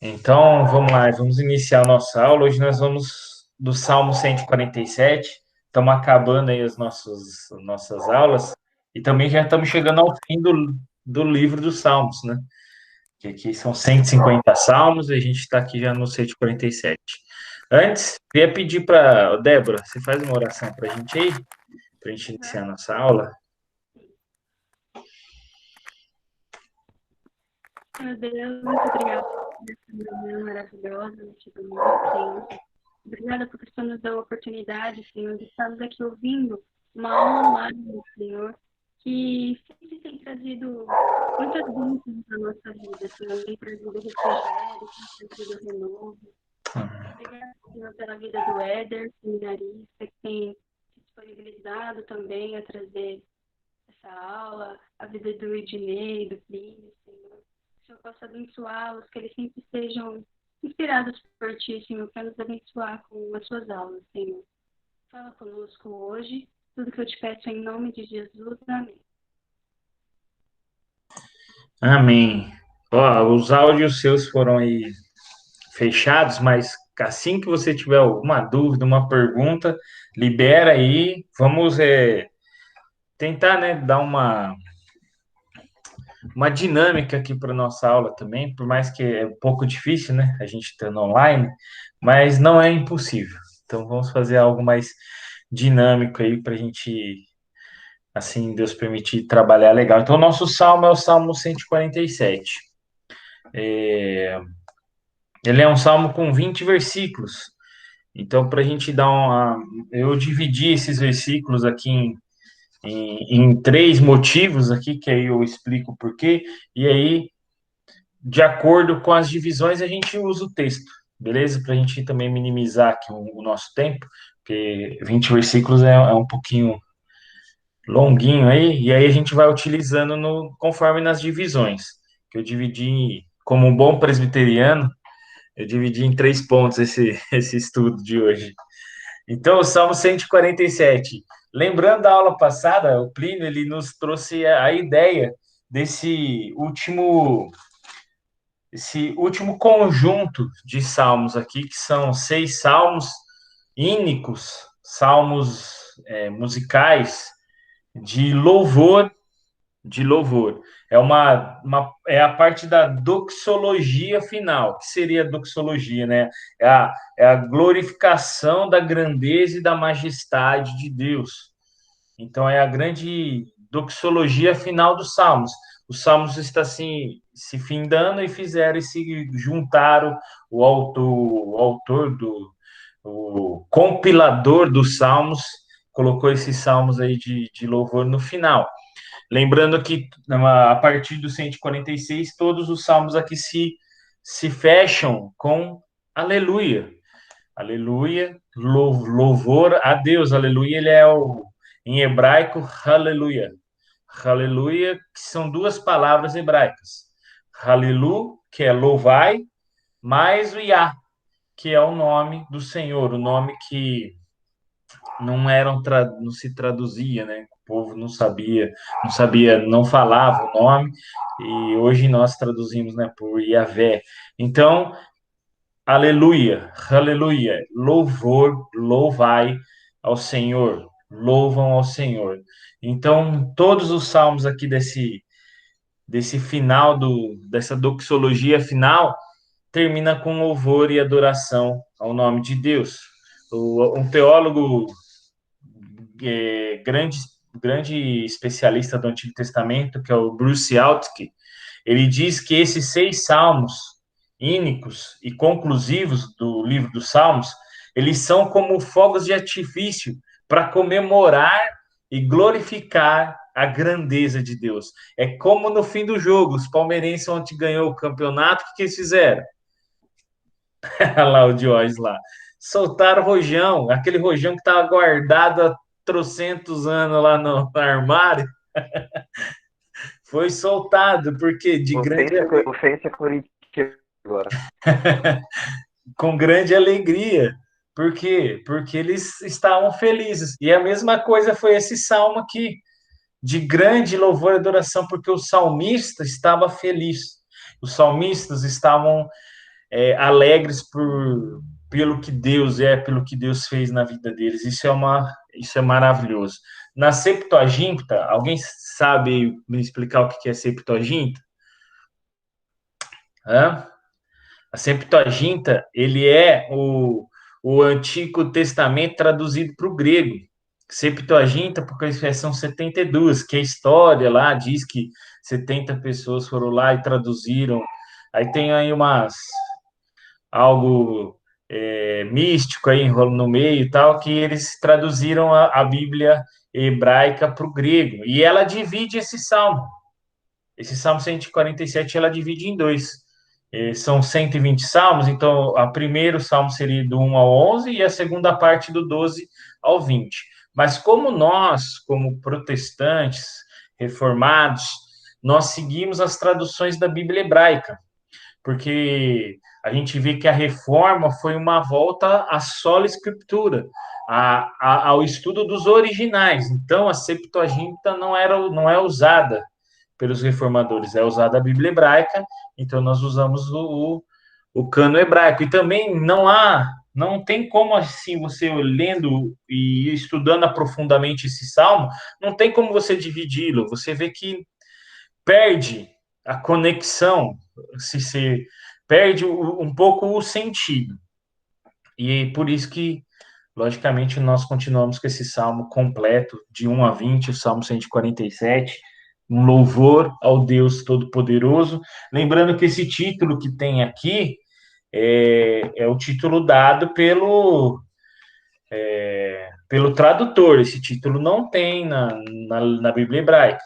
Então, vamos lá, vamos iniciar a nossa aula. Hoje nós vamos do Salmo 147. Estamos acabando aí as nossas aulas e também já estamos chegando ao fim do livro dos Salmos, né? Que aqui são 150 salmos e a gente está aqui já no 147. Antes, queria pedir para Débora, você faz uma oração para a gente aí, para a gente iniciar a nossa aula? Meu Deus, muito obrigada por essa manhã maravilhosa, neste domingo, Senhor. Obrigada porque o Senhor nos deu a oportunidade, Senhor, de estarmos aqui ouvindo uma aula online, Senhor, que sempre tem trazido muitas bênçãos na nossa vida, Senhor. Tem trazido refrigério, tem trazido renovo. Obrigada, Senhor, pela vida do Éder, seminarista, que tem se disponibilizado também a trazer essa aula, a vida do Ednei, do Plínio, Senhor. Que o Senhor possa abençoá-los, que eles sempre sejam inspirados por Ti, Senhor, para nos abençoar com as Suas aulas, Senhor. Fala conosco hoje, tudo que eu te peço em nome de Jesus, amém. Amém. Ó, os áudios seus foram aí fechados, mas assim que você tiver alguma dúvida, uma pergunta, libera aí. Vamos tentar, né, dar uma dinâmica aqui para nossa aula também, por mais que é um pouco difícil, né, a gente estando online, mas não é impossível. Então vamos fazer algo mais dinâmico aí para a gente, assim, Deus permitir trabalhar legal. Então, o nosso salmo é o Salmo 147. Ele é um salmo com 20 versículos. Então, para a gente dar uma. Eu dividi esses versículos aqui em três motivos aqui, que aí eu explico o porquê, e aí, de acordo com as divisões, a gente usa o texto, beleza? Para a gente também minimizar aqui o nosso tempo, porque 20 versículos é um pouquinho longuinho aí, e aí a gente vai utilizando conforme nas divisões, que eu dividi, como um bom presbiteriano, eu dividi em três pontos esse estudo de hoje. Então, o Salmo 147. Lembrando da aula passada, o Plínio ele nos trouxe a ideia desse esse último conjunto de salmos aqui, que são 6 salmos ínicos, salmos musicais de louvor. É a parte da doxologia final. O que seria a doxologia, né? É a glorificação da grandeza e da majestade de Deus. Então, é a grande doxologia final dos Salmos. Os Salmos estão se findando e fizeram e se juntaram o autor o compilador dos Salmos colocou esses salmos aí de louvor no final. Lembrando que a partir do 146, todos os salmos aqui se fecham com aleluia. Aleluia, louvor a Deus, aleluia, ele é em hebraico, aleluia. Aleluia, que são duas palavras hebraicas. Halilu, que é louvai, mais o Yah, que é o nome do Senhor, o nome que não se traduzia, né? O povo não sabia, não falava o nome, e hoje nós traduzimos, né, por Yahvé. Então, aleluia, aleluia, louvor, louvai ao Senhor, louvam ao Senhor. Então, todos os salmos aqui desse final dessa doxologia final termina com louvor e adoração ao nome de Deus. Um teólogo grande, grande especialista do Antigo Testamento, que é o Bruce Altke, ele diz que esses 6 salmos ínicos e conclusivos do livro dos Salmos, eles são como fogos de artifício para comemorar e glorificar a grandeza de Deus. É como no fim do jogo, os palmeirenses ontem ganhou o campeonato, o que eles fizeram? Lá o Diógenes lá. Soltaram o rojão, aquele rojão que estava guardado há trocentos anos lá no armário, foi soltado, porque de grande Ofensa Corinthians agora. com grande alegria. Por quê? Porque eles estavam felizes. E a mesma coisa foi esse salmo aqui, de grande louvor e adoração, porque o salmista estava feliz. Os salmistas estavam alegres pelo que Deus é, pelo que Deus fez na vida deles. Isso é maravilhoso. Na Septuaginta, alguém sabe me explicar o que é Septuaginta? Hã? A Septuaginta, ele é o Antigo Testamento traduzido para o grego. Septuaginta, porque são 72, que a história lá diz que 70 pessoas foram lá e traduziram. Aí tem aí algo místico aí no meio e tal, que eles traduziram a Bíblia hebraica para o grego. E ela divide esse salmo. Esse Salmo 147, ela divide em dois. São 120 salmos, então a primeiro salmo seria do 1 ao 11 e a segunda parte do 12 ao 20. Mas como nós, como protestantes, reformados, nós seguimos as traduções da Bíblia hebraica, porque a gente vê que a reforma foi uma volta à sola escritura, ao estudo dos originais. Então, a Septuaginta não é usada pelos reformadores, é usada a Bíblia hebraica, então nós usamos o cano hebraico. E também não tem como, assim, você lendo e estudando profundamente esse salmo, não tem como você dividi-lo. Você vê que perde a conexão, se perde um pouco o sentido. E por isso que, logicamente, nós continuamos com esse salmo completo, de 1 a 20, o salmo 147, um louvor ao Deus Todo-Poderoso. Lembrando que esse título que tem aqui é o título dado pelo tradutor. Esse título não tem na Bíblia hebraica.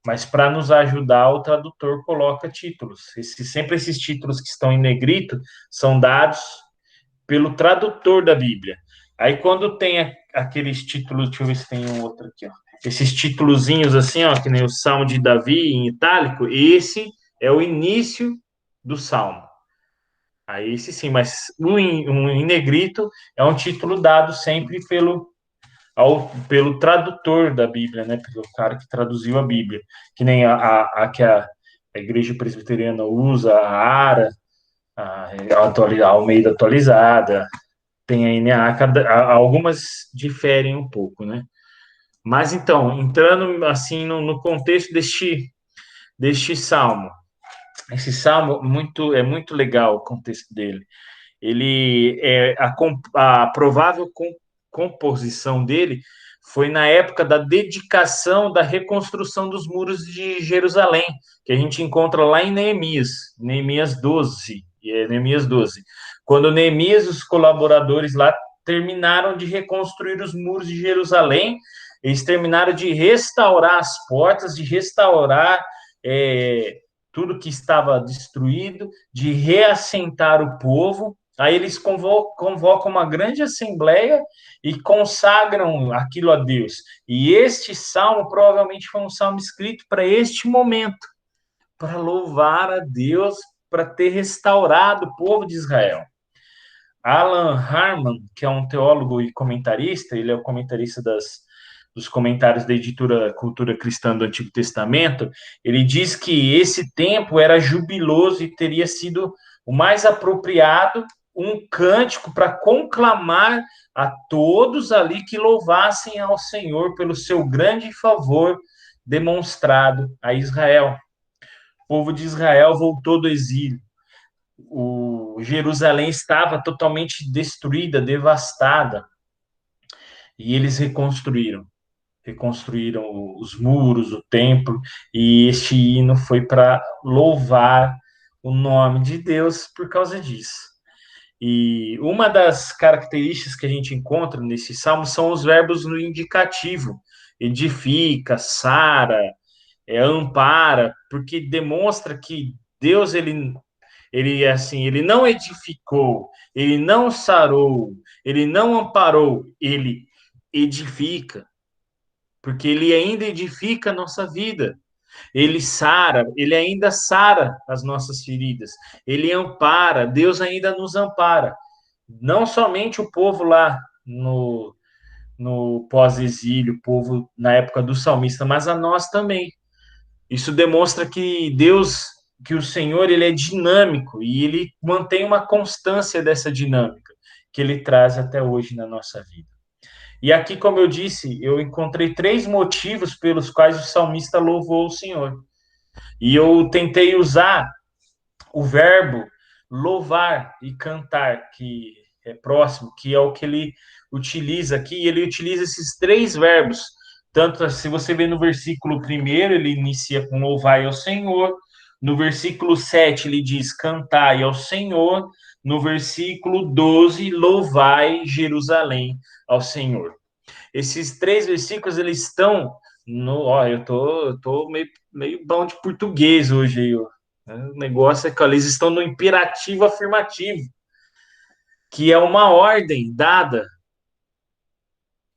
Mas para nos ajudar, o tradutor coloca títulos. Sempre esses títulos que estão em negrito são dados pelo tradutor da Bíblia. Aí quando tem aqueles títulos, deixa eu ver se tem um outro aqui, ó. Esses títulozinhos assim, ó, que nem o Salmo de Davi em itálico, esse é o início do Salmo. Aí esse sim, mas em negrito é um título dado sempre pelo tradutor da Bíblia, né? Pelo cara que traduziu a Bíblia. Que nem que a igreja presbiteriana usa, a ARA, a Almeida atualizada, tem a NA, algumas diferem um pouco, né? Mas então, entrando assim no contexto deste salmo, esse salmo é muito legal o contexto dele. Ele a provável composição dele foi na época da dedicação da reconstrução dos muros de Jerusalém, que a gente encontra lá em Neemias 12, Neemias 12. Quando Neemias e os colaboradores lá terminaram de reconstruir os muros de Jerusalém, eles terminaram de restaurar as portas, de restaurar tudo que estava destruído, de reassentar o povo. Aí eles convocam uma grande assembleia e consagram aquilo a Deus. E este salmo provavelmente foi um salmo escrito para este momento, para louvar a Deus, para ter restaurado o povo de Israel. Alan Harman, que é um teólogo e comentarista, ele é o comentarista dos comentários da editora Cultura Cristã do Antigo Testamento, ele diz que esse tempo era jubiloso e teria sido o mais apropriado, um cântico para conclamar a todos ali que louvassem ao Senhor pelo seu grande favor demonstrado a Israel. O povo de Israel voltou do exílio. O Jerusalém estava totalmente destruída, devastada, e eles reconstruíram os muros, o templo, e este hino foi para louvar o nome de Deus por causa disso. E uma das características que a gente encontra nesse salmo são os verbos no indicativo: edifica, sara, ampara, porque demonstra que Deus ele assim, ele não edificou, ele não sarou, ele não amparou, ele edifica, porque ele ainda edifica a nossa vida. Ele sara, ele ainda sara as nossas feridas. Ele ampara, Deus ainda nos ampara. Não somente o povo lá no pós-exílio, o povo na época do salmista, mas a nós também. Isso demonstra que Deus que o Senhor ele é dinâmico e ele mantém uma constância dessa dinâmica que ele traz até hoje na nossa vida. E aqui, como eu disse, eu encontrei 3 motivos pelos quais o salmista louvou o Senhor. E eu tentei usar o verbo louvar e cantar, que é próximo, que é o que ele utiliza aqui. Ele utiliza esses 3 verbos. Tanto se você vê no versículo 1, ele inicia com louvai ao Senhor. No versículo 7, ele diz cantai ao Senhor. No versículo 12, louvai Jerusalém ao Senhor. Esses 3 versículos, eles estão no. Ó, eu tô meio bom de português hoje aí, ó. O negócio é que eles estão no imperativo afirmativo, que é uma ordem dada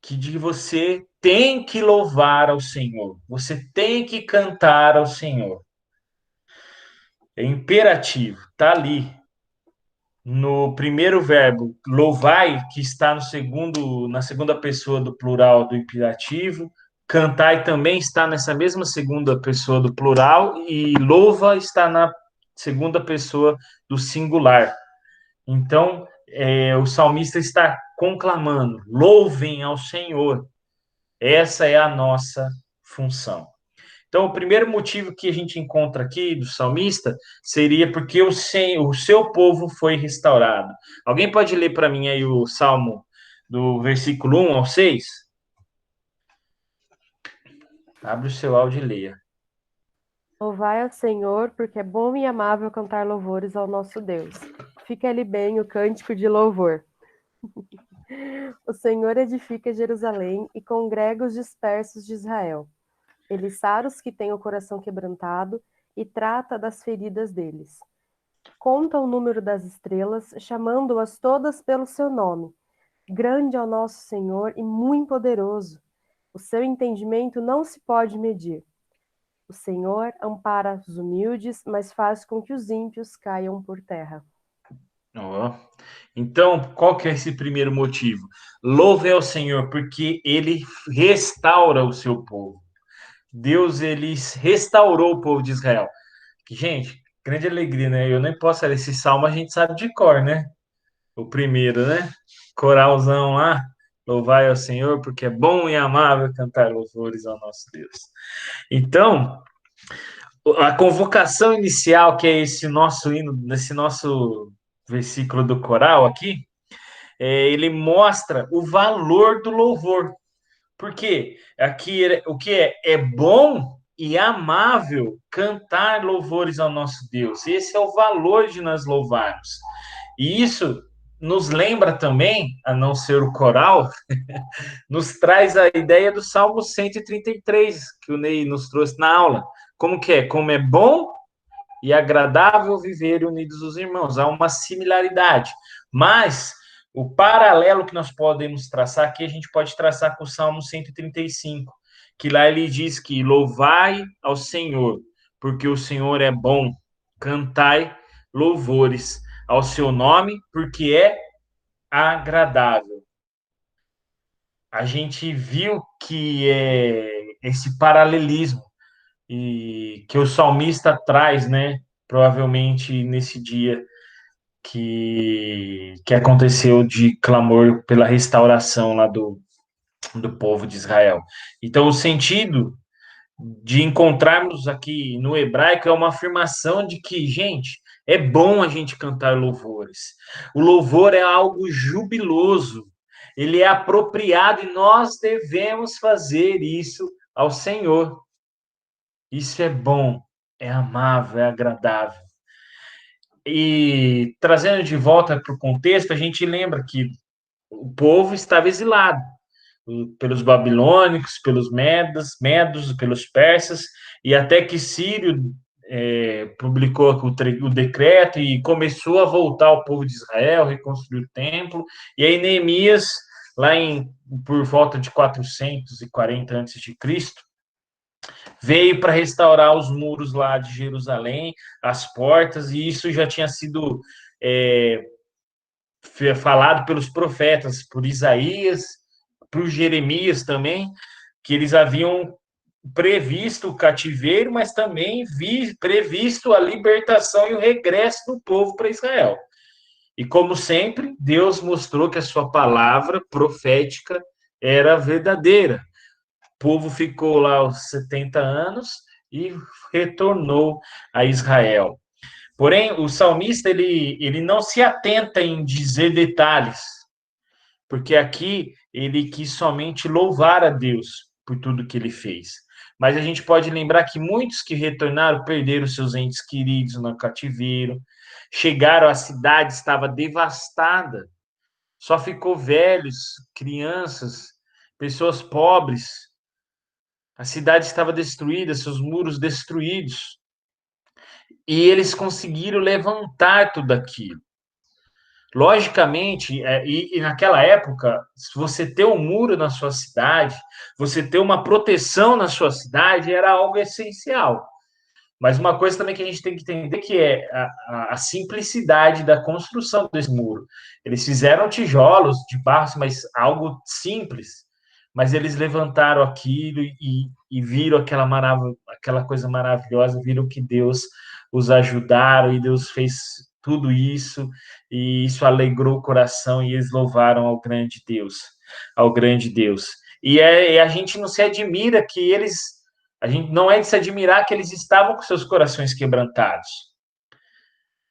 que de você tem que louvar ao Senhor, você tem que cantar ao Senhor. É imperativo, tá ali no primeiro verbo, louvai, que está na segunda pessoa do plural do imperativo, cantai também está nessa mesma segunda pessoa do plural, e louva está na segunda pessoa do singular. Então, o salmista está conclamando: louvem ao Senhor. Essa é a nossa função. Então, o primeiro motivo que a gente encontra aqui do salmista seria porque o seu povo foi restaurado. Alguém pode ler para mim aí o salmo do versículo 1 ao 6? Abre o seu áudio e leia. Louvai ao Senhor, porque é bom e amável cantar louvores ao nosso Deus. Fica-lhe bem o cântico de louvor. O Senhor edifica Jerusalém e congrega os dispersos de Israel. Ele sara os que têm o coração quebrantado e trata das feridas deles. Conta o número das estrelas, chamando-as todas pelo seu nome. Grande é o nosso Senhor e muito poderoso. O seu entendimento não se pode medir. O Senhor ampara os humildes, mas faz com que os ímpios caiam por terra. Oh. Então, qual que é esse primeiro motivo? Louve ao Senhor, porque ele restaura o seu povo. Deus, ele restaurou o povo de Israel. Gente, grande alegria, né? Eu nem posso ler esse salmo, a gente sabe de cor, né? O primeiro, né? Coralzão lá. Louvai ao Senhor, porque é bom e amável cantar louvores ao nosso Deus. Então, a convocação inicial, que é esse nosso hino, nesse nosso versículo do coral aqui, ele mostra o valor do louvor. Porque aqui o que é bom e amável cantar louvores ao nosso Deus. Esse é o valor de nós louvarmos. E isso nos lembra também, a não ser o coral, nos traz a ideia do Salmo 133, que o Ney nos trouxe na aula. Como que é? Como é bom e agradável viver unidos os irmãos. Há uma similaridade. Mas o paralelo que nós podemos traçar aqui, a gente pode traçar com o Salmo 135, que lá ele diz que louvai ao Senhor, porque o Senhor é bom, cantai louvores ao seu nome, porque é agradável. A gente viu que é esse paralelismo e que o salmista traz, né? Provavelmente nesse dia que aconteceu de clamor pela restauração lá do povo de Israel. Então, o sentido de encontrarmos aqui no hebraico é uma afirmação de que, gente, é bom a gente cantar louvores. O louvor é algo jubiloso, ele é apropriado e nós devemos fazer isso ao Senhor. Isso é bom, é amável, é agradável. E trazendo de volta para o contexto, a gente lembra que o povo estava exilado pelos babilônicos, pelos medos, pelos persas, e até que Círio publicou o decreto e começou a voltar o povo de Israel, reconstruir o templo, e aí Neemias, por volta de 440 a.C., veio para restaurar os muros lá de Jerusalém, as portas, e isso já tinha sido falado pelos profetas, por Isaías, por Jeremias também, que eles haviam previsto o cativeiro, mas também previsto a libertação e o regresso do povo para Israel. E como sempre, Deus mostrou que a sua palavra profética era verdadeira. O povo ficou lá os 70 anos e retornou a Israel. Porém, o salmista ele não se atenta em dizer detalhes, porque aqui ele quis somente louvar a Deus por tudo que ele fez. Mas a gente pode lembrar que muitos que retornaram perderam seus entes queridos no cativeiro, chegaram, a cidade estava devastada, só ficou velhos, crianças, pessoas pobres. A cidade estava destruída, seus muros destruídos. E eles conseguiram levantar tudo aquilo. Logicamente, e naquela época, se você ter um muro na sua cidade, você ter uma proteção na sua cidade, era algo essencial. Mas uma coisa também que a gente tem que entender que é a simplicidade da construção desse muro. Eles fizeram tijolos de barro, mas algo simples. Mas eles levantaram aquilo e viram aquela coisa maravilhosa, viram que Deus os ajudaram e Deus fez tudo isso, e isso alegrou o coração e eles louvaram ao grande Deus, ao grande Deus. E a gente não se admira que eles a gente não é de se admirar que eles estavam com seus corações quebrantados.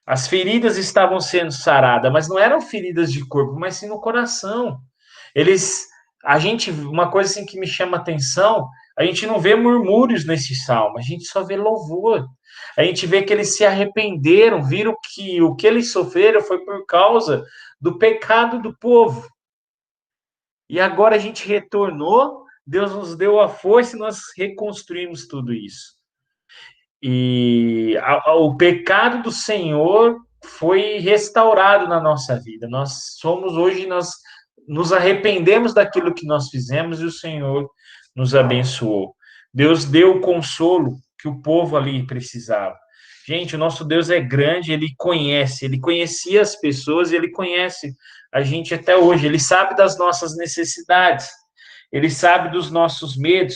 As feridas estavam sendo saradas, mas não eram feridas de corpo, mas sim no coração. Uma coisa assim que me chama a atenção, a gente não vê murmúrios nesse salmo, a gente só vê louvor. A gente vê que eles se arrependeram, viram que o que eles sofreram foi por causa do pecado do povo. E agora a gente retornou, Deus nos deu a força e nós reconstruímos tudo isso. E o pecado do Senhor foi restaurado na nossa vida. Nós nos arrependemos daquilo que nós fizemos e o Senhor nos abençoou. Deus deu o consolo que o povo ali precisava. Gente, o nosso Deus é grande, ele conhecia as pessoas e ele conhece a gente até hoje. Ele sabe das nossas necessidades, ele sabe dos nossos medos,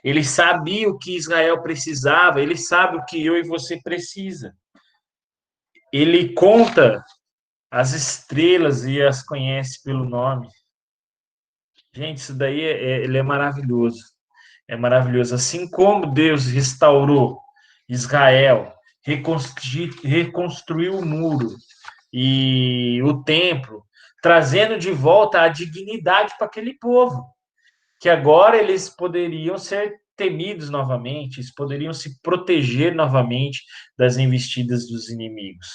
ele sabia o que Israel precisava, ele sabe o que eu e você precisa. Ele conta as estrelas e as conhece pelo nome. Gente, isso daí ele é maravilhoso. É maravilhoso. Assim como Deus restaurou Israel, reconstruiu o muro e o templo, trazendo de volta a dignidade para aquele povo, que agora eles poderiam ser temidos novamente, eles poderiam se proteger novamente das investidas dos inimigos.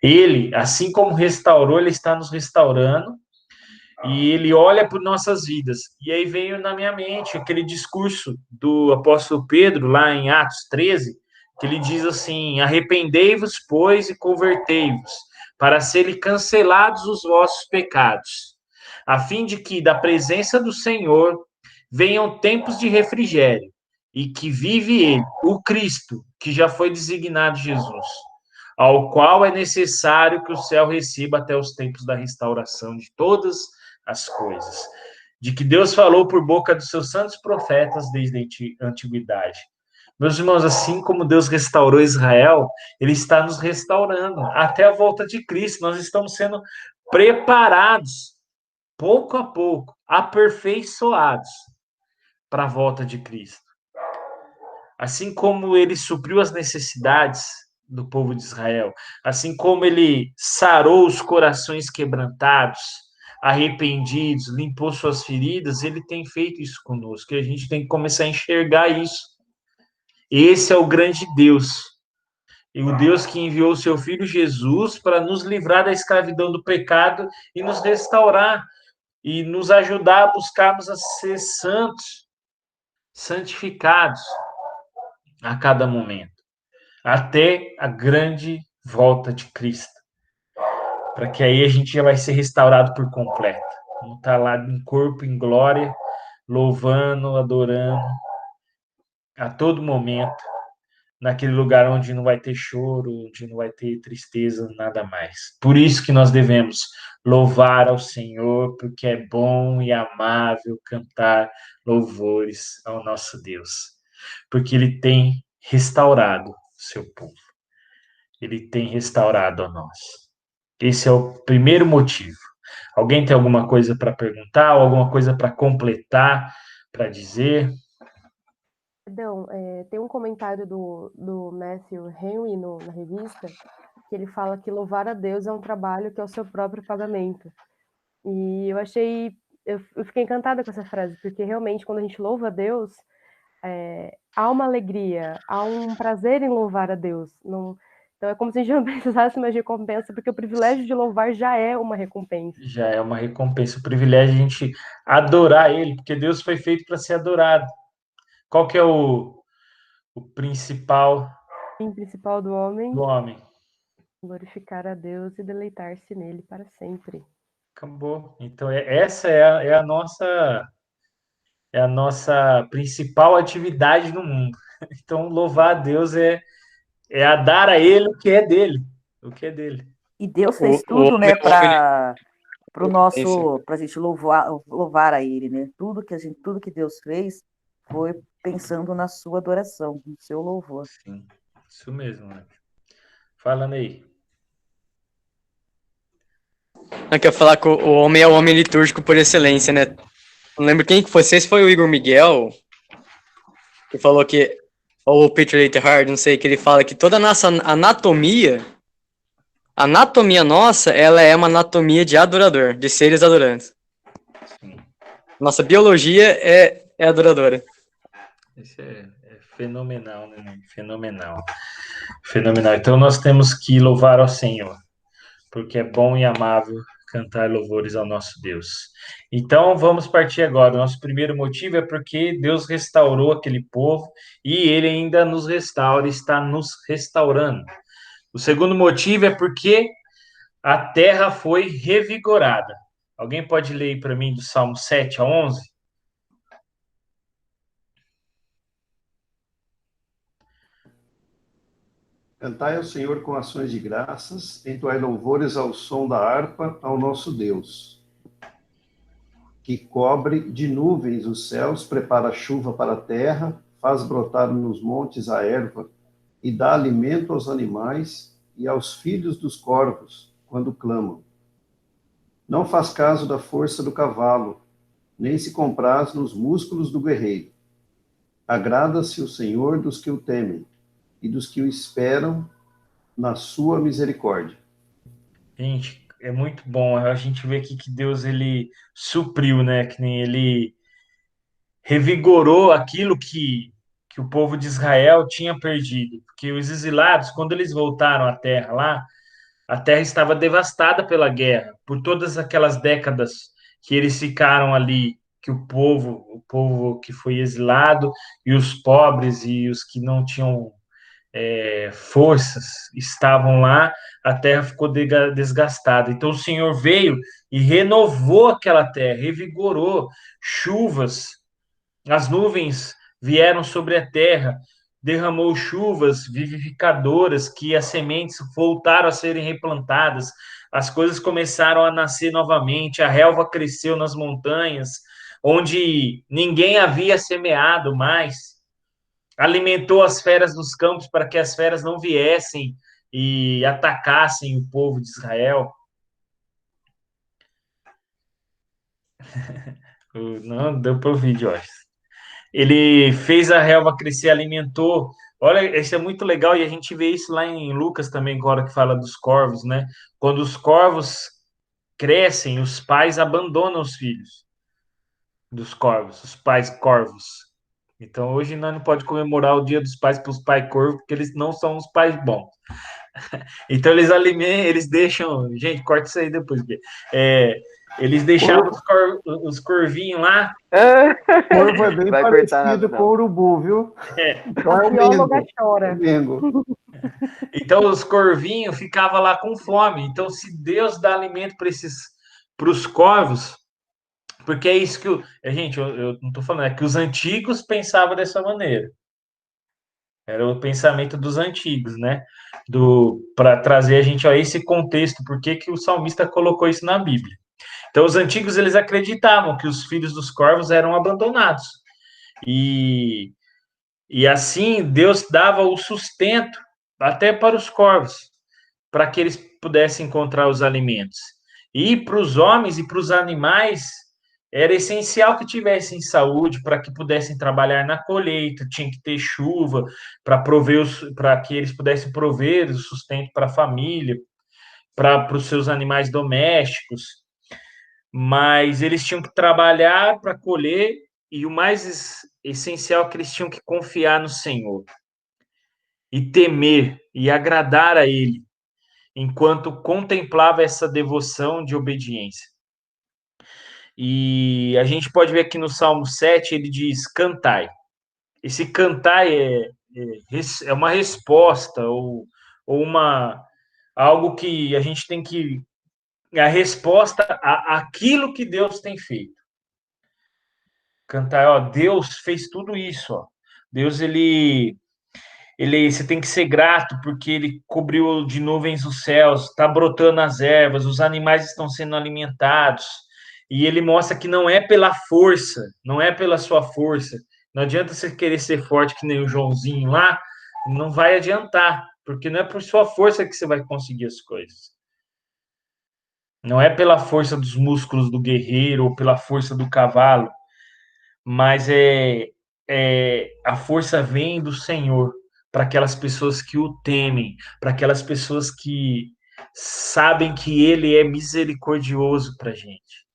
Ele, assim como restaurou, ele está nos restaurando e ele olha por nossas vidas. E aí veio na minha mente aquele discurso do apóstolo Pedro, lá em Atos 13, que ele diz assim: arrependei-vos, pois, e convertei-vos, para serem cancelados os vossos pecados, a fim de que da presença do Senhor venham tempos de refrigério, e que vive ele, o Cristo, que já foi designado Jesus, ao qual é necessário que o céu receba até os tempos da restauração de todas as coisas, de que Deus falou por boca dos seus santos profetas desde a antiguidade. Meus irmãos, assim como Deus restaurou Israel, ele está nos restaurando até a volta de Cristo. Nós estamos sendo preparados, pouco a pouco, aperfeiçoados para a volta de Cristo. Assim como ele supriu as necessidades do povo de Israel, assim como ele sarou os corações quebrantados, arrependidos, limpou suas feridas, ele tem feito isso conosco, e a gente tem que começar a enxergar isso. Esse é o grande Deus, e o Deus que enviou o seu Filho Jesus para nos livrar da escravidão do pecado e nos restaurar, e nos ajudar a buscarmos a ser santos, santificados a cada momento, até a grande volta de Cristo, para que aí a gente já vai ser restaurado por completo. Vamos estar lá em corpo, em glória, louvando, adorando a todo momento naquele lugar onde não vai ter choro, onde não vai ter tristeza, nada mais. Por isso que nós devemos louvar ao Senhor, porque é bom e amável cantar louvores ao nosso Deus, porque Ele tem restaurado o seu povo, Ele tem restaurado a nós. Esse é o primeiro motivo. Alguém tem alguma coisa para perguntar, ou alguma coisa para completar, para dizer? Então, tem um comentário do Matthew Henry na revista, que ele fala que louvar a Deus é um trabalho que é o seu próprio pagamento. E eu fiquei encantada com essa frase, porque realmente quando a gente louva a Deus, há uma alegria, há um prazer em louvar a Deus. Não, então é como se a gente não precisasse mais de recompensa, porque o privilégio de louvar já é uma recompensa. Já é uma recompensa, o privilégio de a gente adorar Ele, porque Deus foi feito para ser adorado. Qual que é o principal O fim principal do homem, do homem? glorificar a Deus e deleitar-se nele para sempre. Acabou. Então, essa é a nossa principal atividade no mundo. Então, louvar a Deus é a dar a Ele o que é dele. O que é dele. E Deus O, fez o tudo, né, homem, o homem pra gente louvar a Ele, né? Tudo que Deus fez foi pensando na sua adoração, no seu louvor. Sim, isso mesmo, né? Falando aí. não quer falar que o homem é o homem litúrgico por excelência, né? Não lembro quem que foi, se foi o Igor Miguel, que falou que, ou o Peter Leithard, não sei, que ele fala que toda a nossa anatomia nossa, ela é uma anatomia de adorador, de seres adorantes. Sim. Nossa biologia é adoradora. Isso é fenomenal, né? Fenomenal. Fenomenal. Então nós temos que louvar ao Senhor, porque é bom e amável cantar louvores ao nosso Deus. Então vamos partir agora. O nosso primeiro motivo é porque Deus restaurou aquele povo e ele ainda nos restaura, está nos restaurando. O segundo motivo é porque a terra foi revigorada. Alguém pode ler aí para mim do Salmo 7 a 11? Cantai ao Senhor com ações de graças, entoai louvores ao som da harpa ao nosso Deus, que cobre de nuvens os céus, prepara chuva para a terra, faz brotar nos montes a erva e dá alimento aos animais e aos filhos dos corvos, quando clamam. Não faz caso da força do cavalo, nem se compraz nos músculos do guerreiro. Agrada-se o Senhor dos que o temem e dos que o esperam na sua misericórdia. Gente, é muito bom. A gente vê aqui que Deus ele supriu, né? Que nem ele revigorou aquilo que o povo de Israel tinha perdido. Porque os exilados, quando eles voltaram à terra lá, a terra estava devastada pela guerra, por todas aquelas décadas que eles ficaram ali, que o povo que foi exilado e os pobres e os que não tinham forças estavam lá, a terra ficou desgastada. Então o Senhor veio e renovou aquela terra, revigorou chuvas, as nuvens vieram sobre a terra, derramou chuvas vivificadoras que as sementes voltaram a serem replantadas, as coisas começaram a nascer novamente, a relva cresceu nas montanhas, onde ninguém havia semeado mais, alimentou as feras dos campos para que as feras não viessem e atacassem o povo de Israel. Não deu para ouvir, Jorge. Ele fez a relva crescer, alimentou. Olha, isso é muito legal e a gente vê isso lá em Lucas também, agora que fala dos corvos, né? Quando os corvos crescem, os pais abandonam os filhos dos corvos, os pais corvos. Então hoje nós não pode comemorar o Dia dos Pais para os pais corvos, porque eles não são os pais bons. Então eles alimentam, eles deixam. Gente, corta isso aí depois. Eles deixavam os corvinhos lá. Corvo é bem Vai cortar parecido nada, com não. o urubu, viu? Então A é o bióloga Mengo. É o chora. Mengo. Então os corvinhos ficavam lá com fome. Então, se Deus dá alimento para os corvos, porque é isso que gente, eu não estou falando, é que os antigos pensavam dessa maneira. Era o pensamento dos antigos, né? Para trazer a gente a esse contexto, por que que o salmista colocou isso na Bíblia. Então, os antigos eles acreditavam que os filhos dos corvos eram abandonados. E, e assim Deus dava o sustento até para os corvos, para que eles pudessem encontrar os alimentos. E para os homens e para os animais, era essencial que tivessem saúde para que pudessem trabalhar na colheita, tinha que ter chuva para que eles pudessem prover o sustento para a família, para os seus animais domésticos, mas eles tinham que trabalhar para colher e o mais essencial é que eles tinham que confiar no Senhor e temer e agradar a Ele, enquanto contemplava essa devoção de obediência. E a gente pode ver aqui no Salmo 7, ele diz, cantai. Esse cantai é uma resposta ou algo que a gente tem que... A resposta àquilo que Deus tem feito. Cantar, ó, Deus fez tudo isso, ó. Deus, você tem que ser grato porque ele cobriu de nuvens os céus, está brotando as ervas, os animais estão sendo alimentados. E ele mostra que não é pela força, não é pela sua força. Não adianta você querer ser forte que nem o Joãozinho lá, não vai adiantar, porque não é por sua força que você vai conseguir as coisas. Não é pela força dos músculos do guerreiro ou pela força do cavalo, mas a força vem do Senhor para aquelas pessoas que o temem, para aquelas pessoas que sabem que Ele é misericordioso para a gente.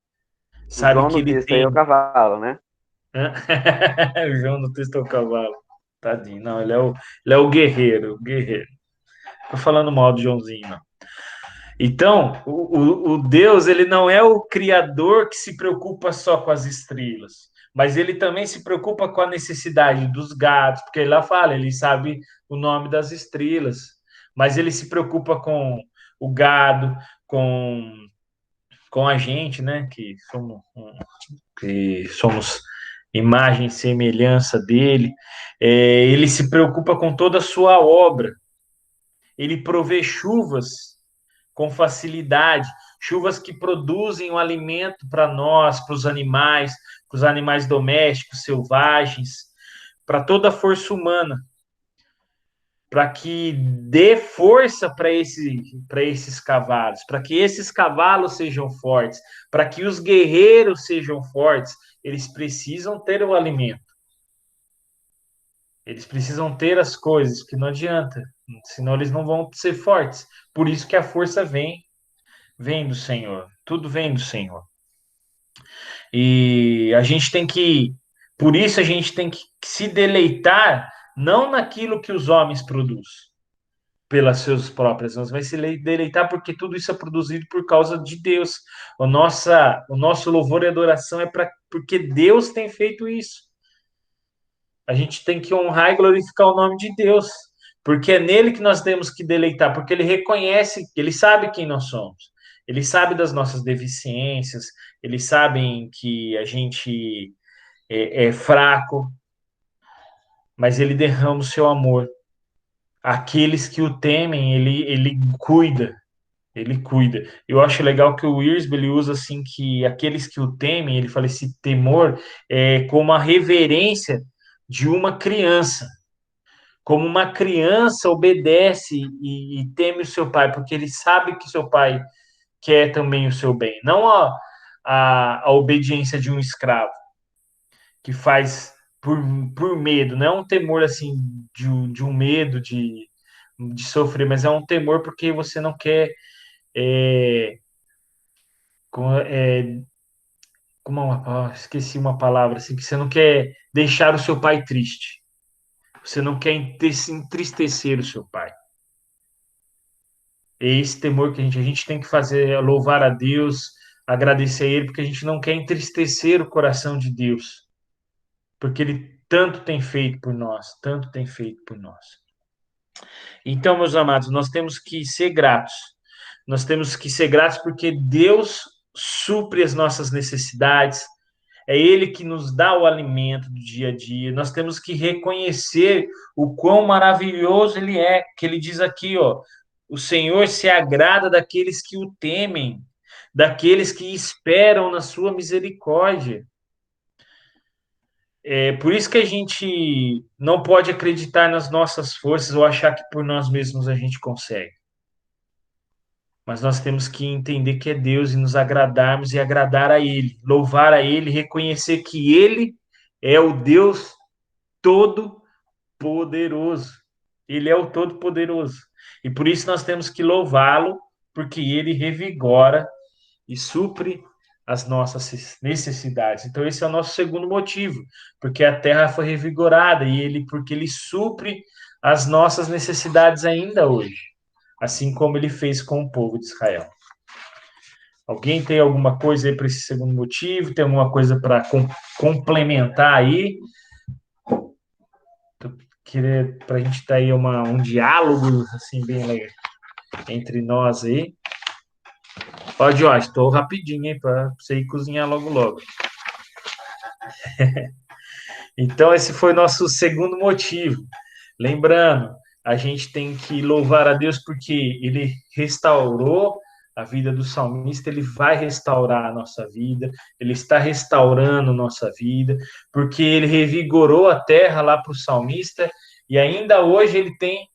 O Sabe João que no Ele texto aí é o tem... cavalo, né? O João no texto é o cavalo. Tadinho, não, ele é o guerreiro, o guerreiro. Tô falando mal do Joãozinho, não. Então, o Deus, ele não é o criador que se preocupa só com as estrelas, mas ele também se preocupa com a necessidade dos gatos, porque ele lá fala, ele sabe o nome das estrelas, mas ele se preocupa com o gado, com, com a gente, né, que somos imagem e semelhança dele. Ele se preocupa com toda a sua obra, ele provê chuvas com facilidade, chuvas que produzem o alimento para nós, para os animais domésticos, selvagens, para toda a força humana, para que dê força para esses cavalos, para que esses cavalos sejam fortes, para que os guerreiros sejam fortes, eles precisam ter o alimento. Eles precisam ter as coisas, que não adianta, senão eles não vão ser fortes. Por isso que a força vem do Senhor. Tudo vem do Senhor. E a gente tem que, por isso a gente tem que se deleitar não naquilo que os homens produzem pelas suas próprias mãos, mas se deleitar porque tudo isso é produzido por causa de Deus. O nosso louvor e adoração é porque Deus tem feito isso. A gente tem que honrar e glorificar o nome de Deus, porque é nele que nós temos que deleitar, porque ele reconhece, ele sabe quem nós somos, ele sabe das nossas deficiências, ele sabe que a gente é fraco, mas ele derrama o seu amor. Aqueles que o temem, ele cuida, ele cuida. Eu acho legal que o Wiersbe, ele usa assim que aqueles que o temem, ele fala esse temor é como a reverência de uma criança. Como uma criança obedece e teme o seu pai, porque ele sabe que seu pai quer também o seu bem. Não a obediência de um escravo, que faz por medo, não é um temor assim de um medo de sofrer, mas é um temor porque você não quer é, é, esqueci uma palavra assim, que você não quer deixar o seu pai triste. Você não quer entristecer o seu pai. É esse temor que a gente tem que fazer, é louvar a Deus, agradecer a Ele, porque a gente não quer entristecer o coração de Deus, porque Ele tanto tem feito por nós, tanto tem feito por nós. Então, meus amados, nós temos que ser gratos. Nós temos que ser gratos porque Deus supre as nossas necessidades. é Ele que nos dá o alimento do dia a dia. Nós temos que reconhecer o quão maravilhoso Ele é, que Ele diz aqui, ó, o Senhor se agrada daqueles que o temem, daqueles que esperam na sua misericórdia. É por isso que a gente não pode acreditar nas nossas forças ou achar que por nós mesmos a gente consegue. Mas nós temos que entender que é Deus e nos agradarmos e agradar a Ele, louvar a Ele, reconhecer que Ele é o Deus Todo-Poderoso. Ele é o Todo-Poderoso. E por isso nós temos que louvá-lo, porque Ele revigora e supre as nossas necessidades. Então esse é o nosso segundo motivo, porque a terra foi revigorada e porque ele supre as nossas necessidades ainda hoje, assim como ele fez com o povo de Israel. Alguém tem alguma coisa aí para esse segundo motivo? Tem alguma coisa para complementar aí? Para a gente ter aí um diálogo assim bem legal entre nós aí. Ó, Jorge, estou rapidinho, hein, para você ir cozinhar logo, logo. Então, esse foi nosso segundo motivo. Lembrando, a gente tem que louvar a Deus porque Ele restaurou a vida do salmista, Ele vai restaurar a nossa vida, Ele está restaurando nossa vida, porque Ele revigorou a terra lá para o salmista e ainda hoje Ele tem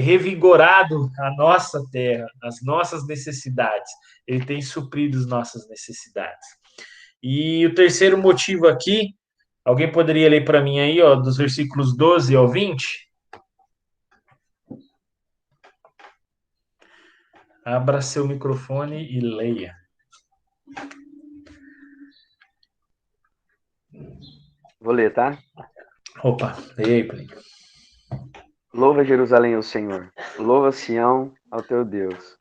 revigorado a nossa terra, as nossas necessidades. Ele tem suprido as nossas necessidades. E o terceiro motivo aqui, alguém poderia ler para mim aí, ó, dos versículos 12 ao 20? Abra seu microfone e leia. Vou ler, tá? Opa, leia aí, Plínio. Louva Jerusalém ao Senhor. Louva Sião ao teu Deus.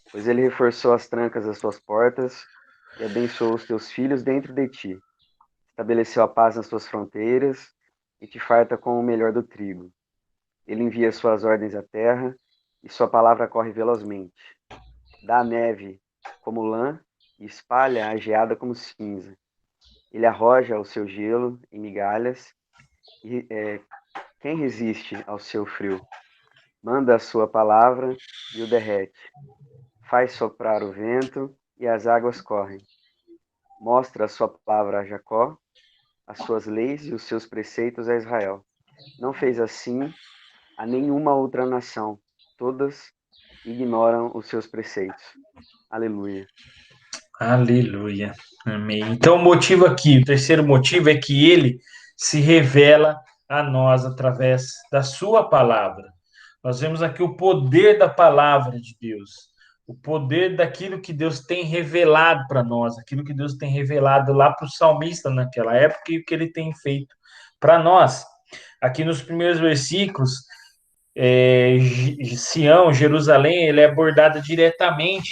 Pois ele reforçou as trancas das tuas portas e abençoou os teus filhos dentro de ti. Estabeleceu a paz nas tuas fronteiras e te farta com o melhor do trigo. Ele envia suas ordens à terra e sua palavra corre velozmente. Dá a neve como lã e espalha a geada como cinza. Ele arroja o seu gelo em migalhas e quem resiste ao seu frio? Manda a sua palavra e o derrete. Faz soprar o vento e as águas correm. Mostra a sua palavra a Jacó, as suas leis e os seus preceitos a Israel. Não fez assim a nenhuma outra nação. Todas ignoram os seus preceitos. Aleluia. Aleluia. Amém. Então, o motivo aqui, o terceiro motivo é que ele se revela a nós através da sua palavra. Nós vemos aqui o poder da palavra de Deus, o poder daquilo que Deus tem revelado para nós, aquilo que Deus tem revelado lá para o salmista naquela época e o que ele tem feito para nós. Aqui nos primeiros versículos, Sião, Jerusalém, ele é abordada diretamente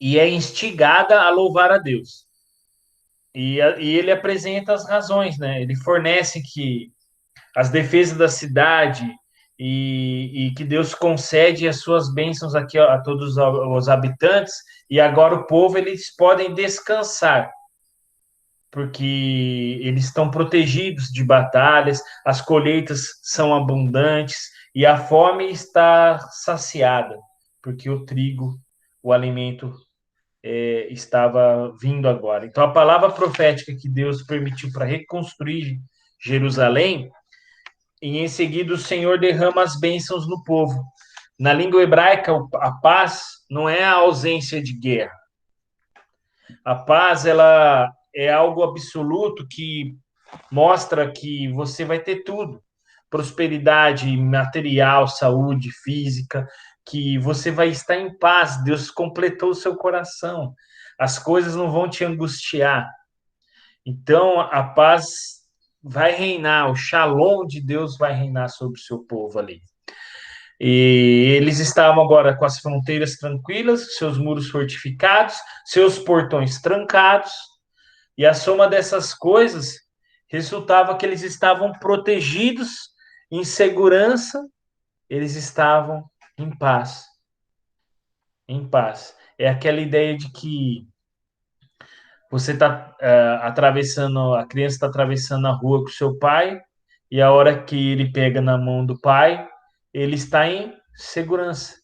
e é instigada a louvar a Deus. E ele apresenta as razões, né? Ele fornece que as defesas da cidade e que Deus concede as suas bênçãos aqui a todos os habitantes, e agora o povo, eles podem descansar, porque eles estão protegidos de batalhas, as colheitas são abundantes e a fome está saciada, porque o trigo, o alimento, estava vindo agora. Então, a palavra profética que Deus permitiu para reconstruir Jerusalém, e em seguida o Senhor derrama as bênçãos no povo. Na língua hebraica, a paz não é a ausência de guerra. A paz, ela é algo absoluto que mostra que você vai ter tudo. Prosperidade material, saúde física, que você vai estar em paz. Deus completou o seu coração. As coisas não vão te angustiar. Então, a paz vai reinar, o shalom de Deus vai reinar sobre o seu povo ali. E eles estavam agora com as fronteiras tranquilas, seus muros fortificados, seus portões trancados, e a soma dessas coisas resultava que eles estavam protegidos, em segurança, eles estavam em paz. Em paz. É aquela ideia de que você está atravessando, a criança está atravessando a rua com o seu pai, e a hora que ele pega na mão do pai, ele está em segurança.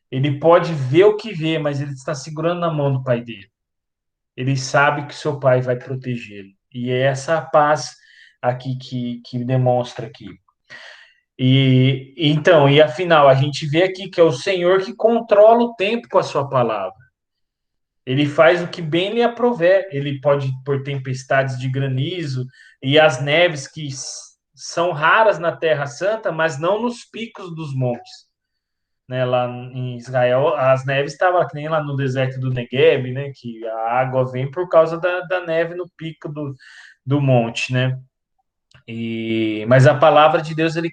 Ele pode ver o que vê, mas ele está segurando na mão do pai dele. Ele sabe que seu pai vai protegê-lo. E é essa paz aqui que demonstra aqui. E então, e afinal, a gente vê aqui que é o Senhor que controla o tempo com a sua palavra. Ele faz o que bem lhe aprouver. Ele pode pôr tempestades de granizo e as neves que são raras na Terra Santa, mas não nos picos dos montes. Né, lá em Israel, as neves estavam que nem lá no deserto do Negueb, né, que a água vem por causa da neve no pico do monte, né? Mas a palavra de Deus ele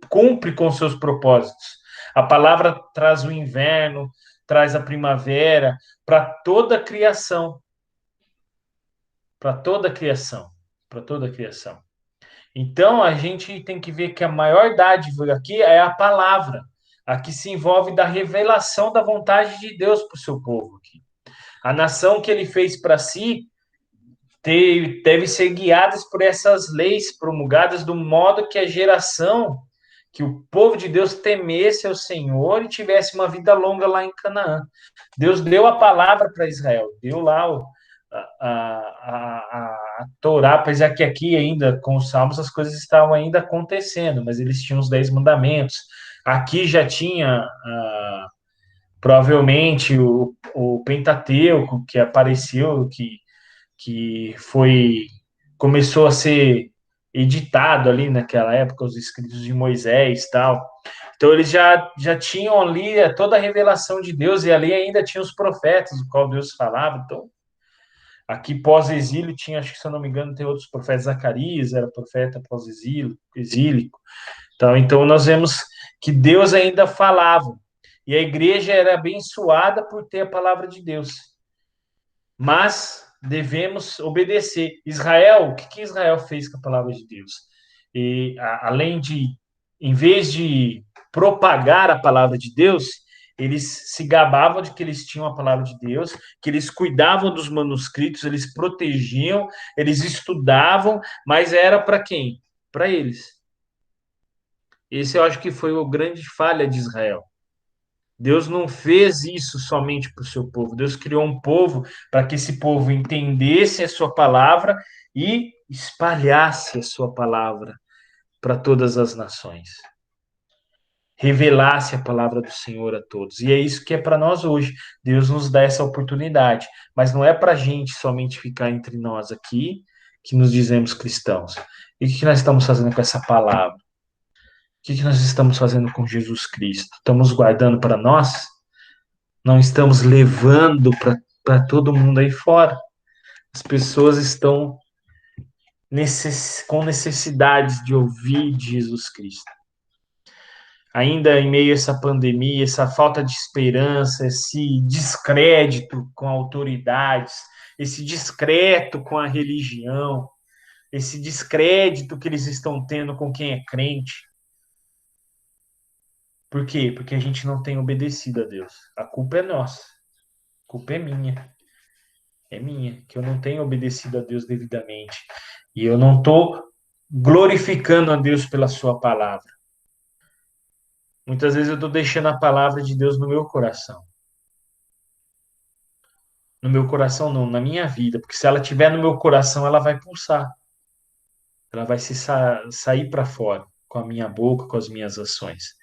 cumpre com seus propósitos. A palavra traz o inverno, traz a primavera para toda a criação, para toda a criação, para toda a criação. Então a gente tem que ver que a maior dádiva aqui é a palavra. Aqui se envolve da revelação da vontade de Deus para o seu povo aqui. A nação que ele fez para si deve ser guiada por essas leis promulgadas do modo que a geração, que o povo de Deus temesse ao Senhor e tivesse uma vida longa lá em Canaã. Deus deu a palavra para Israel, deu lá a Torá, apesar que aqui ainda, com os Salmos, as coisas estavam ainda acontecendo, mas eles tinham os 10 mandamentos. Aqui já tinha, provavelmente, o Pentateuco, que apareceu, que começou a ser editado ali naquela época, os escritos de Moisés e tal. Então, eles já tinham ali toda a revelação de Deus, e ali ainda tinha os profetas, do qual Deus falava. Então, aqui pós-exílio tinha, acho que se eu não me engano, tem outros profetas. Zacarias era profeta pós-exílico. Então nós vemos que Deus ainda falava. E a igreja era abençoada por ter a palavra de Deus. Mas devemos obedecer. Israel, o que Israel fez com a palavra de Deus? E além de, em vez de propagar a palavra de Deus, eles se gabavam de que eles tinham a palavra de Deus, que eles cuidavam dos manuscritos, eles protegiam, eles estudavam, mas era para quem? Para eles. Esse eu acho que foi a grande falha de Israel. Deus não fez isso somente para o seu povo. Deus criou um povo para que esse povo entendesse a sua palavra e espalhasse a sua palavra para todas as nações. Revelasse a palavra do Senhor a todos. E é isso que é para nós hoje. Deus nos dá essa oportunidade. Mas não é para a gente somente ficar entre nós aqui, que nos dizemos cristãos. E o que nós estamos fazendo com essa palavra? O que nós estamos fazendo com Jesus Cristo? Estamos guardando para nós? Não estamos levando para todo mundo aí fora? As pessoas estão com necessidades de ouvir de Jesus Cristo. Ainda em meio a essa pandemia, essa falta de esperança, esse descrédito com autoridades, esse descrédito com a religião, esse descrédito que eles estão tendo com quem é crente. Por quê? Porque a gente não tem obedecido a Deus. A culpa é nossa. A culpa é minha. É minha, que eu não tenho obedecido a Deus devidamente. E eu não estou glorificando a Deus pela sua palavra. Muitas vezes eu estou deixando a palavra de Deus no meu coração. No meu coração não, na minha vida. Porque se ela estiver no meu coração, ela vai pulsar. Ela vai sair para fora, com a minha boca, com as minhas ações.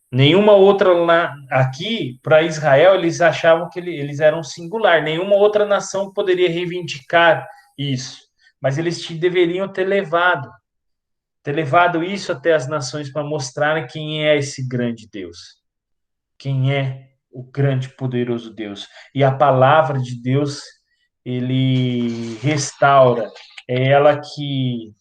Nenhuma outra lá, aqui, para Israel, eles achavam que eles eram singular. Nenhuma outra nação poderia reivindicar isso. Mas eles deveriam ter levado isso até as nações para mostrarem quem é esse grande Deus. Quem é o grande, poderoso Deus. E a palavra de Deus, ele restaura. É ela que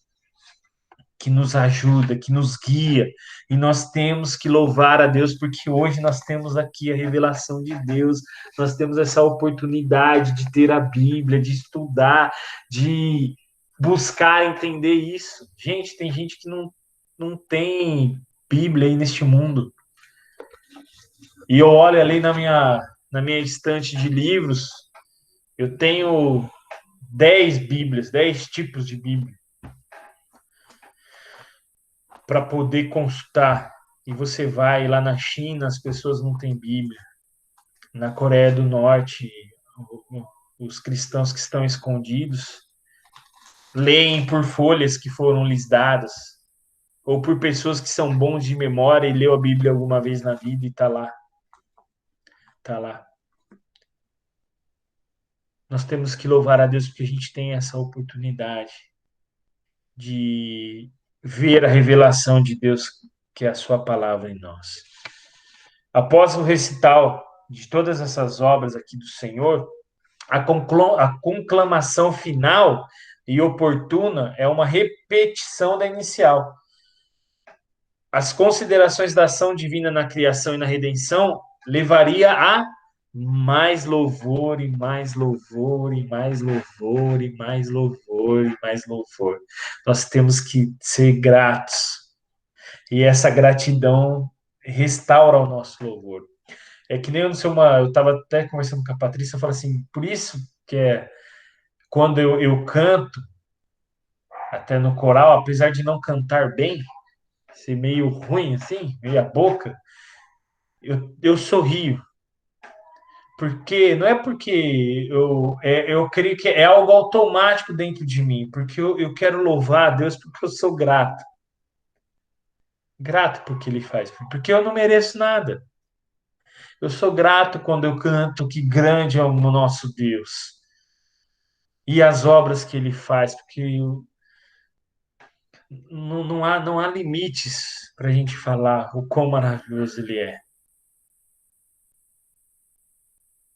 nos ajuda, que nos guia, e nós temos que louvar a Deus, porque hoje nós temos aqui a revelação de Deus, nós temos essa oportunidade de ter a Bíblia, de estudar, de buscar entender isso. Gente, tem gente que não tem Bíblia aí neste mundo. E eu olho ali na minha estante de livros, Eu tenho 10 Bíblias, 10 tipos de Bíblia para poder consultar. E você vai lá na China, as pessoas não têm Bíblia. Na Coreia do Norte, os cristãos que estão escondidos leem por folhas que foram lhes dadas, ou por pessoas que são bons de memória e leu a Bíblia alguma vez na vida e está lá. Está lá. Nós temos que louvar a Deus porque a gente tem essa oportunidade de ver a revelação de Deus, que é a sua palavra em nós. Após o recital de todas essas obras aqui do Senhor, a conclamação final e oportuna é uma repetição da inicial. As considerações da ação divina na criação e na redenção levaria a mais louvor e mais louvor e mais louvor e mais louvor e mais louvor. Nós temos que ser gratos. E essa gratidão restaura o nosso louvor. É que nem eu não sei eu estava até conversando com a Patrícia, eu falo assim, por isso que quando eu canto, até no coral, apesar de não cantar bem, ser meio ruim assim, meia boca, eu sorrio. Porque não é porque eu creio que é algo automático dentro de mim, porque eu quero louvar a Deus porque eu sou grato. Grato porque Ele faz, porque eu não mereço nada. Eu sou grato quando eu canto que grande é o nosso Deus e as obras que Ele faz, porque não há limites para a gente falar o quão maravilhoso Ele é.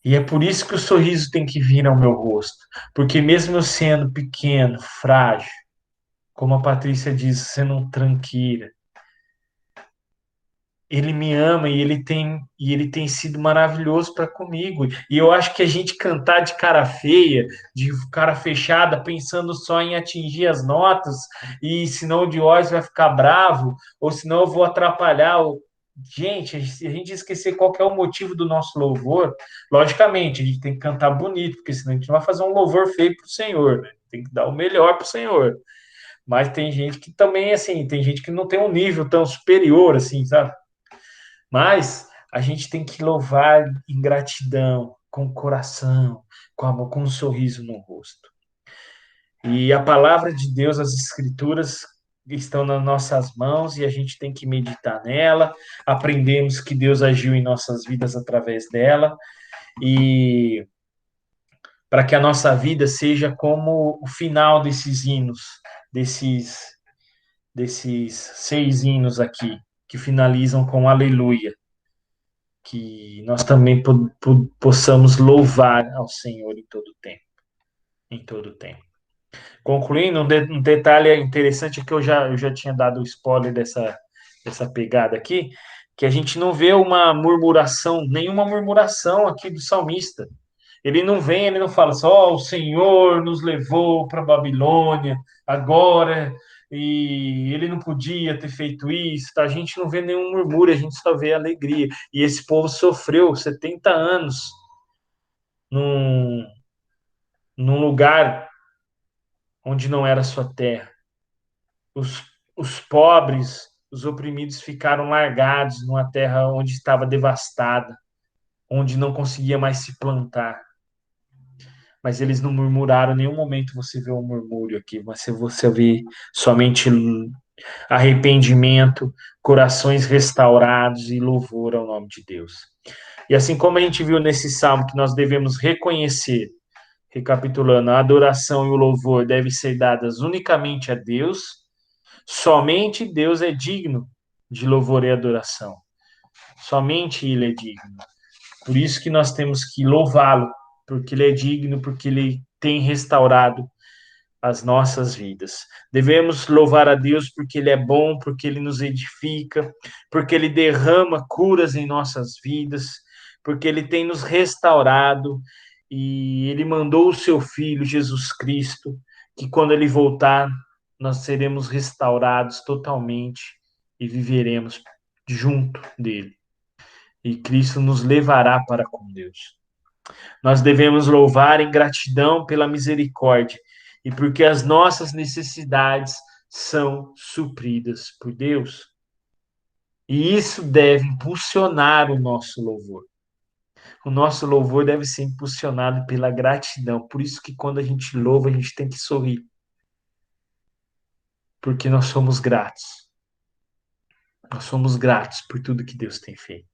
E é por isso que o sorriso tem que vir ao meu rosto. Porque mesmo eu sendo pequeno, frágil, como a Patrícia diz, sendo um tranqueira, ele me ama e ele tem sido maravilhoso para comigo. E eu acho que a gente cantar de cara feia, de cara fechada, pensando só em atingir as notas, e senão o Diógenes vai ficar bravo, ou senão eu vou atrapalhar o. Gente, se a gente esquecer qual que é o motivo do nosso louvor, logicamente, a gente tem que cantar bonito, porque senão a gente não vai fazer um louvor feio para o Senhor, né? Tem que dar o melhor para o Senhor. Mas tem gente que também, assim, tem gente que não tem um nível tão superior, assim, sabe? Mas a gente tem que louvar em gratidão, com o coração, com amor, com um sorriso no rosto. E a palavra de Deus, as escrituras estão nas nossas mãos e a gente tem que meditar nela, aprendemos que Deus agiu em nossas vidas através dela e para que a nossa vida seja como o final desses hinos, desses 6 hinos aqui, que finalizam com aleluia. Que nós também possamos louvar ao Senhor em todo tempo, em todo tempo. Concluindo, um detalhe interessante que eu já tinha dado o spoiler dessa pegada aqui, que a gente não vê uma murmuração, nenhuma murmuração aqui do salmista. Ele não vem, ele não fala só, oh, o Senhor nos levou para a Babilônia, agora, e ele não podia ter feito isso, tá? A gente não vê nenhum murmúrio, a gente só vê alegria. E esse povo sofreu 70 anos num, num lugar onde não era sua terra. Os pobres, os oprimidos ficaram largados numa terra onde estava devastada, onde não conseguia mais se plantar. Mas eles não murmuraram, em nenhum momento você vê um murmúrio aqui, mas você vê somente arrependimento, corações restaurados e louvor ao nome de Deus. E assim como a gente viu nesse salmo que nós devemos reconhecer, recapitulando, a adoração e o louvor devem ser dadas unicamente a Deus, somente Deus é digno de louvor e adoração. Somente Ele é digno. Por isso que nós temos que louvá-lo, porque Ele é digno, porque Ele tem restaurado as nossas vidas. Devemos louvar a Deus porque Ele é bom, porque Ele nos edifica, porque Ele derrama curas em nossas vidas, porque Ele tem nos restaurado e Ele mandou o Seu Filho, Jesus Cristo, que quando Ele voltar, nós seremos restaurados totalmente e viveremos junto dele. E Cristo nos levará para com Deus. Nós devemos louvar em gratidão pela misericórdia e porque as nossas necessidades são supridas por Deus. E isso deve impulsionar o nosso louvor. O nosso louvor deve ser impulsionado pela gratidão. Por isso que quando a gente louva, a gente tem que sorrir. Porque nós somos gratos. Nós somos gratos por tudo que Deus tem feito.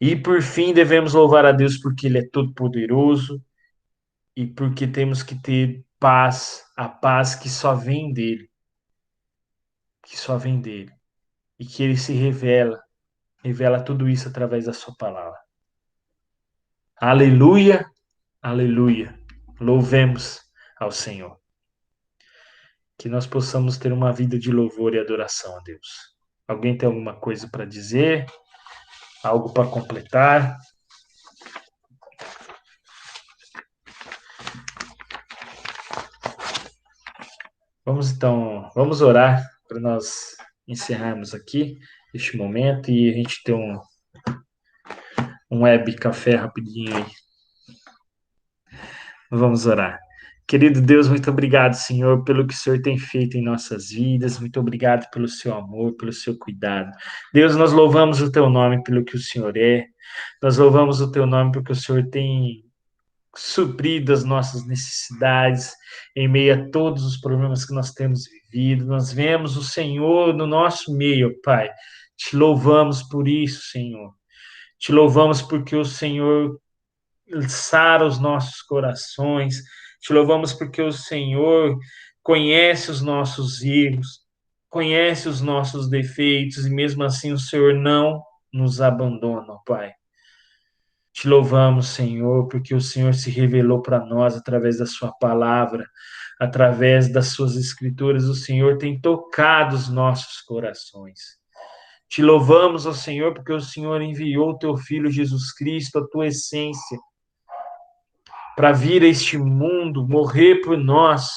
E por fim, devemos louvar a Deus porque Ele é todo-poderoso e porque temos que ter paz, a paz que só vem dele. Que só vem dele. E que Ele se revela tudo isso através da sua palavra. Aleluia, aleluia. Louvemos ao Senhor. Que nós possamos ter uma vida de louvor e adoração a Deus. Alguém tem alguma coisa para dizer? Algo para completar? Vamos orar para nós encerrarmos aqui este momento e a gente ter um web café rapidinho aí. Vamos orar. Querido Deus, muito obrigado, Senhor, pelo que o Senhor tem feito em nossas vidas. Muito obrigado pelo seu amor, pelo seu cuidado. Deus, nós louvamos o teu nome pelo que o Senhor é. Nós louvamos o teu nome porque o Senhor tem suprido as nossas necessidades em meio a todos os problemas que nós temos vivido. Nós vemos o Senhor no nosso meio, Pai. Te louvamos por isso, Senhor. Te louvamos porque o Senhor sara os nossos corações. Te louvamos porque o Senhor conhece os nossos erros, conhece os nossos defeitos e mesmo assim o Senhor não nos abandona, Pai. Te louvamos, Senhor, porque o Senhor se revelou para nós através da sua palavra, através das suas escrituras. O Senhor tem tocado os nossos corações. Te louvamos, ó Senhor, porque o Senhor enviou o teu Filho Jesus Cristo, a tua essência, para vir a este mundo, morrer por nós,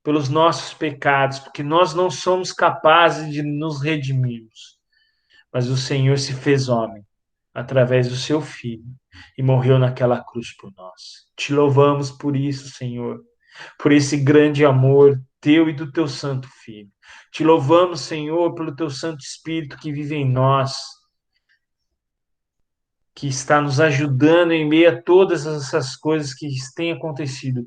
pelos nossos pecados, porque nós não somos capazes de nos redimirmos. Mas o Senhor se fez homem através do seu Filho e morreu naquela cruz por nós. Te louvamos por isso, Senhor, por esse grande amor teu e do teu Santo Filho. Te louvamos, Senhor, pelo teu Santo Espírito que vive em nós, que está nos ajudando em meio a todas essas coisas que têm acontecido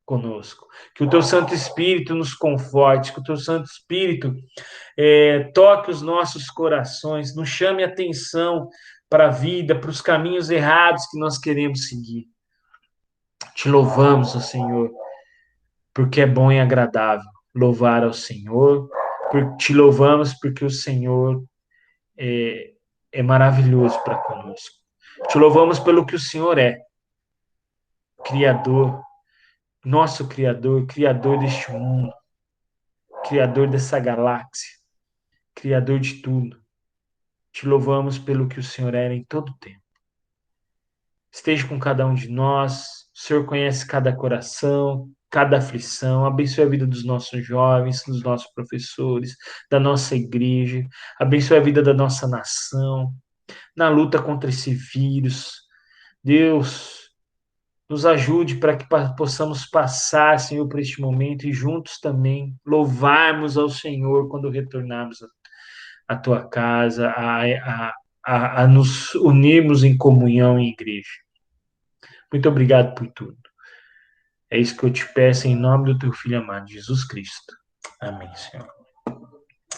conosco. Que o teu Santo Espírito nos conforte, que o teu Santo Espírito toque os nossos corações, nos chame atenção para a vida, para os caminhos errados que nós queremos seguir. Te louvamos, ó Senhor, porque é bom e agradável louvar ao Senhor. Te louvamos porque o Senhor é maravilhoso para conosco. Te louvamos pelo que o Senhor é, Criador, nosso Criador, Criador deste mundo, Criador dessa galáxia, Criador de tudo. Te louvamos pelo que o Senhor é em todo o tempo. Esteja com cada um de nós, o Senhor conhece cada coração, cada aflição, abençoe a vida dos nossos jovens, dos nossos professores, da nossa igreja, abençoe a vida da nossa nação, na luta contra esse vírus. Deus, nos ajude para que possamos passar, Senhor, por este momento e juntos também louvarmos ao Senhor quando retornarmos à tua casa, a nos unirmos em comunhão em igreja. Muito obrigado por tudo. É isso que eu te peço em nome do teu Filho amado, Jesus Cristo. Amém, Senhor.